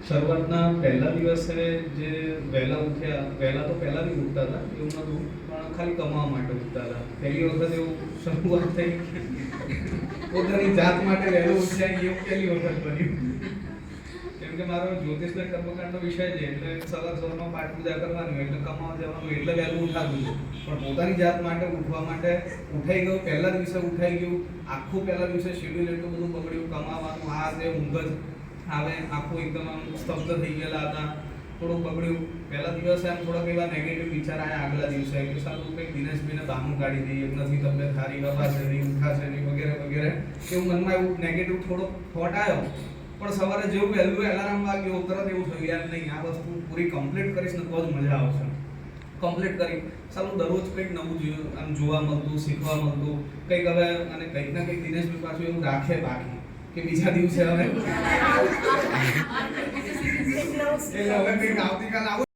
શરૂઆતના પહેલા દિવસે જે વહેલા ઉઠ્યા, વહેલા તો પહેલા બી ઉઠતા હતા એવું નહોતું, પણ ખાલી કમાવા માટે ઉઠતા હતા. પહેલી વખત એવું શરૂઆત થઈ પોતાની જાત માટે વહેલું ઉઠ્યા એવું પહેલી વખત બન્યું. કેમ કે મારો જ્યોતિષના કર્મકાંડનો વિષય છે એટલે સવારમાં પાઠ પૂજા કરવાની હોય એટલે કમાવા જવાનું એટલે વહેલું ઉઠાતું હતું. પણ પોતાની જાત માટે ઉઠવા માટે ઉઠાઈ ગયું. પહેલા દિવસે ઉઠાઈ ગયું. આખું પહેલા દિવસે શેડ્યુલ એટલું બધું બગડ્યું, કમાવાનું આ તે ઊંઘ જ આવે, આખું એકદમ આમ સ્તબ્ધ થઈ ગયેલા હતા. થોડુંક બગડ્યું. પહેલા દિવસે આમ થોડાક એવા નેગેટિવ વિચાર આવ્યા આગલા દિવસે કે સારું કંઈક દિનેશભાઈને બહાનું કાઢી દઈએ, નથી તબિયત સારી, હવાશે નહીં, ઉઠાશે નહીં વગેરે વગેરે એવું મનમાં એવું નેગેટિવ થોડો થોટ આવ્યો. પણ સવારે જેવું વહેલું એલાર્મ વાગ્યું તરત એવું થયું યાર નહીં આ વસ્તુ પૂરી કમ્પ્લીટ કરીશ ને તો જ મજા આવશે. કમ્પ્લીટ કરી સારું દરરોજ કંઈક નવું આમ જોવા મળતું, શીખવા મળતું કંઈક. હવે અને કંઈક ના કંઈક દિનેશભાઈ પાછું એવું રાખે બાકી કે બીજા દિવસે હવે એટલે હવે કંઈક આવતીકાલ આવું